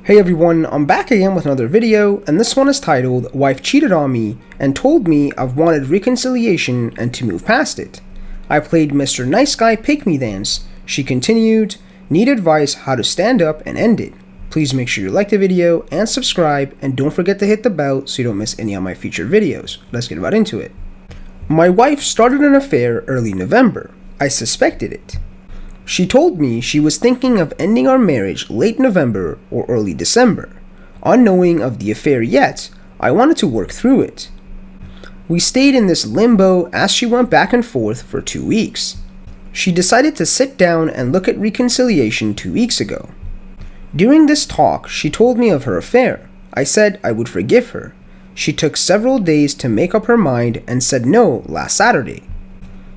Hey everyone, I'm back again with another video, and this one is titled, Wife Cheated on Me and Told Me I've wanted reconciliation and to move past it. I played Mr. Nice Guy Pick Me Dance. She continued, need advice how to stand up and end it. Please make sure you like the video and subscribe, and don't forget to hit the bell so you don't miss any of my future videos. Let's get right into it. My wife started an affair early November. I suspected it. She told me she was thinking of ending our marriage late November or early December. Unknowing of the affair yet, I wanted to work through it. We stayed in this limbo as she went back and forth for 2 weeks. She decided to sit down and look at reconciliation 2 weeks ago. During this talk, she told me of her affair. I said I would forgive her. She took several days to make up her mind and said no last Saturday.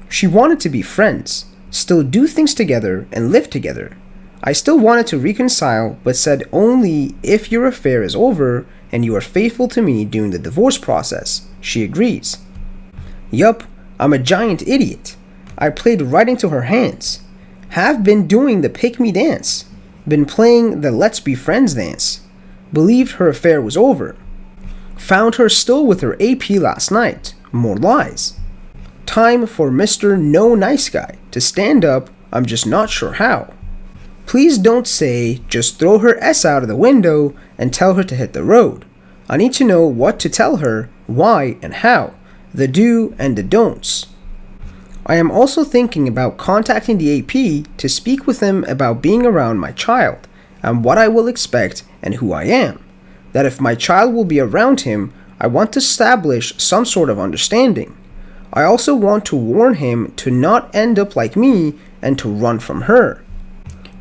She wanted to be friends, still do things together and live together. I still wanted to reconcile, but said only if your affair is over and you are faithful to me during the divorce process. She agrees. Yup, I'm a giant idiot. I played right into her hands. Have been doing the pick me dance. Been playing the let's be friends dance. Believed her affair was over. Found her still with her AP last night. More lies. Time for Mr. No Nice Guy to stand up, I'm just not sure how. Please don't say just throw her S out of the window and tell her to hit the road. I need to know what to tell her, why and how, the do and the don'ts. I am also thinking about contacting the AP to speak with him about being around my child and what I will expect and who I am. That if my child will be around him, I want to establish some sort of understanding. I also want to warn him to not end up like me and to run from her.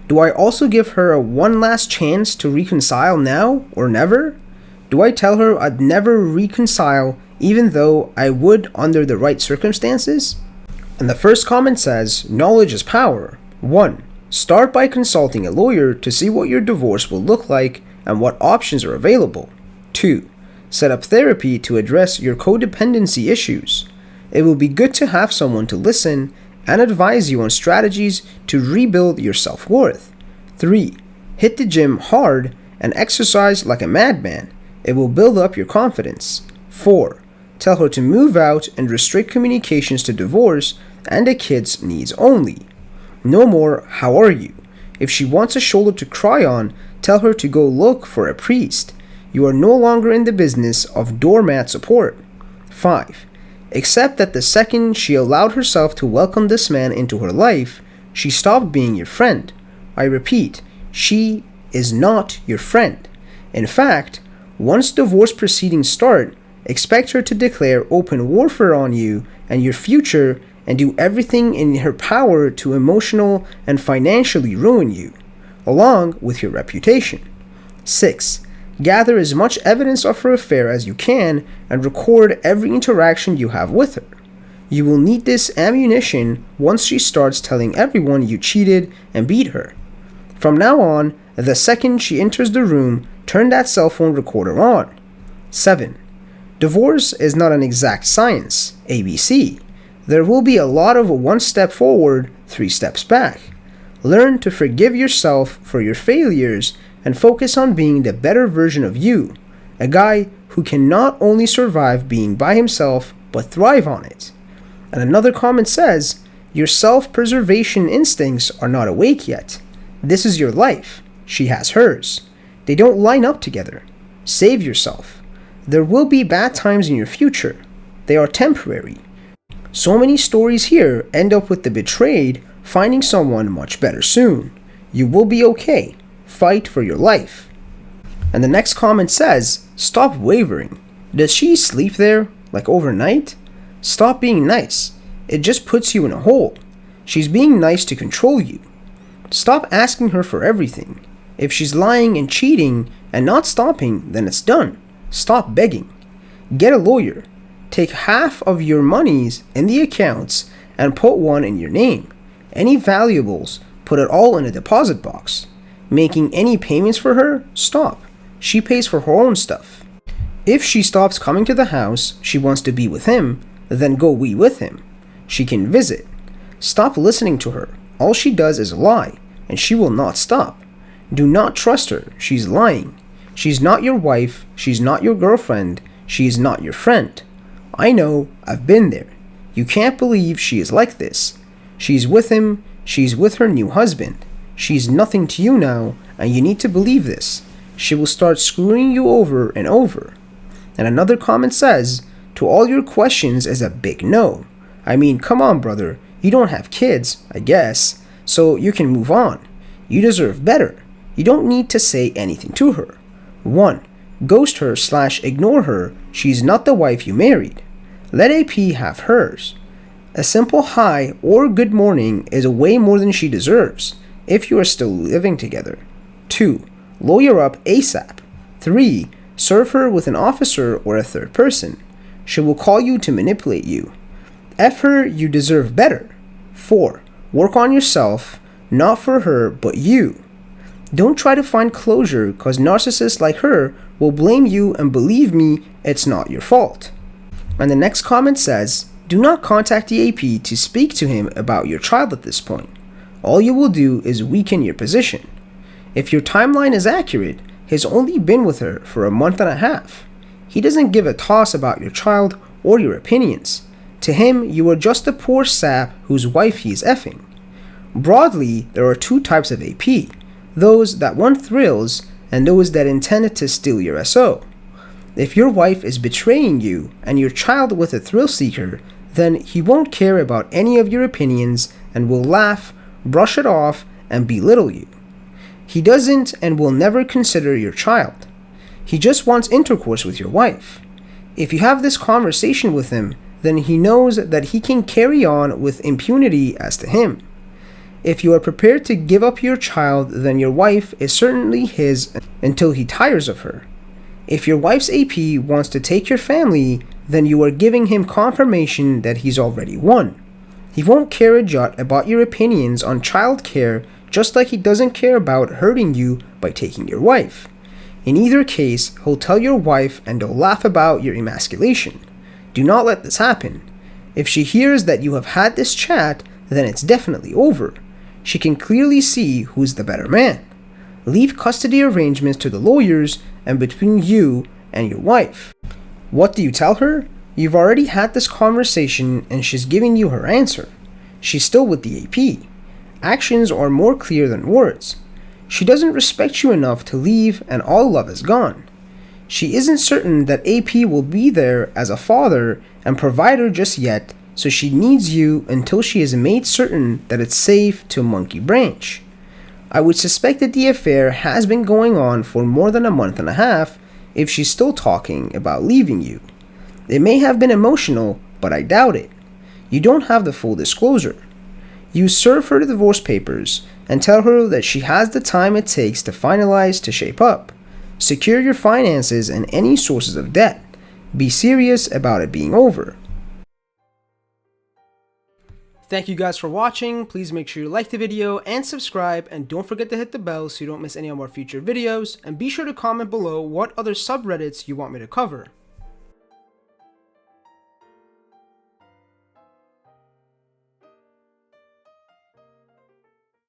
Do I also give her a one last chance to reconcile now or never? Do I tell her I'd never reconcile even though I would under the right circumstances? And the first comment says, knowledge is power. 1. Start by consulting a lawyer to see what your divorce will look like and what options are available. 2. Set up therapy to address your codependency issues. It will be good to have someone to listen and advise you on strategies to rebuild your self-worth. 3. Hit the gym hard and exercise like a madman. It will build up your confidence. 4. Tell her to move out and restrict communications to divorce and the kids' needs only. No more, how are you? If she wants a shoulder to cry on, tell her to go look for a priest. You are no longer in the business of doormat support. 5. Accept that the second she allowed herself to welcome this man into her life, she stopped being your friend. I repeat, she is not your friend. In fact, once divorce proceedings start, expect her to declare open warfare on you and your future and do everything in her power to emotional and financially ruin you, along with your reputation. 6. Gather as much evidence of her affair as you can and record every interaction you have with her. You will need this ammunition once she starts telling everyone you cheated and beat her. From now on, the second she enters the room, turn that cell phone recorder on. 7. Divorce is not an exact science, ABC. There will be a lot of 1 step forward, 3 steps back. Learn to forgive yourself for your failures and focus on being the better version of you, a guy who can not only survive being by himself, but thrive on it. And another comment says, your self-preservation instincts are not awake yet. This is your life. She has hers. They don't line up together. Save yourself. There will be bad times in your future. They are temporary. So many stories here end up with the betrayed finding someone much better soon. You will be okay. Fight for your life. And the next comment says, stop wavering. Does she sleep there, like overnight? Stop being nice. It just puts you in a hole. She's being nice to control you. Stop asking her for everything. If she's lying and cheating and not stopping, then it's done. Stop begging. Get a lawyer. Take half of your monies in the accounts and put one in your name. Any valuables, put it all in a deposit box. Making any payments for her? Stop. She pays for her own stuff. If she stops coming to the house, she wants to be with him, then go be with him. She can visit. Stop listening to her. All she does is lie, and she will not stop. Do not trust her. She's lying. She's not your wife. She's not your girlfriend. She is not your friend. I know. I've been there. You can't believe she is like this. She's with him. She's with her new husband. She's nothing to you now, and you need to believe this. She will start screwing you over and over. And another comment says, to all your questions is a big no. I mean, come on, brother. You don't have kids, I guess, so you can move on. You deserve better. You don't need to say anything to her. 1. Ghost her / ignore her. She's not the wife you married. Let AP have hers. A simple hi or good morning is way more than she deserves if you are still living together. 2. Lawyer up ASAP. 3. Serve her with an officer or a third person. She will call you to manipulate you. F her, you deserve better. 4. Work on yourself, not for her, but you. Don't try to find closure because narcissists like her will blame you, and believe me, it's not your fault. And the next comment says, do not contact the AP to speak to him about your child at this point. All you will do is weaken your position. If your timeline is accurate, he's only been with her for a month and a half. He doesn't give a toss about your child or your opinions. To him, you are just a poor sap whose wife he is effing. Broadly, there are 2 types of AP. Those that want thrills, and those that intend to steal your SO. If your wife is betraying you and your child with a thrill seeker, then he won't care about any of your opinions and will laugh, brush it off, and belittle you. He doesn't and will never consider your child. He just wants intercourse with your wife. If you have this conversation with him, then he knows that he can carry on with impunity as to him. If you are prepared to give up your child, then your wife is certainly his until he tires of her. If your wife's AP wants to take your family, then you are giving him confirmation that he's already won. He won't care a jot about your opinions on child care, just like he doesn't care about hurting you by taking your wife. In either case, he'll tell your wife and they'll laugh about your emasculation. Do not let this happen. If she hears that you have had this chat, then it's definitely over. She can clearly see who's the better man. Leave custody arrangements to the lawyers and between you and your wife. What do you tell her? You've already had this conversation and she's giving you her answer. She's still with the AP. Actions are more clear than words. She doesn't respect you enough to leave and all love is gone. She isn't certain that AP will be there as a father and provider just yet, so she needs you until she has made certain that it's safe to monkey branch. I would suspect that the affair has been going on for more than a month and a half if she's still talking about leaving you. It may have been emotional, but I doubt it. You don't have the full disclosure. You serve her the divorce papers and tell her that she has the time it takes to finalize to shape up. Secure your finances and any sources of debt. Be serious about it being over. Thank you guys for watching. Please make sure you like the video and subscribe, and don't forget to hit the bell so you don't miss any of our future videos, and be sure to comment below what other subreddits you want me to cover.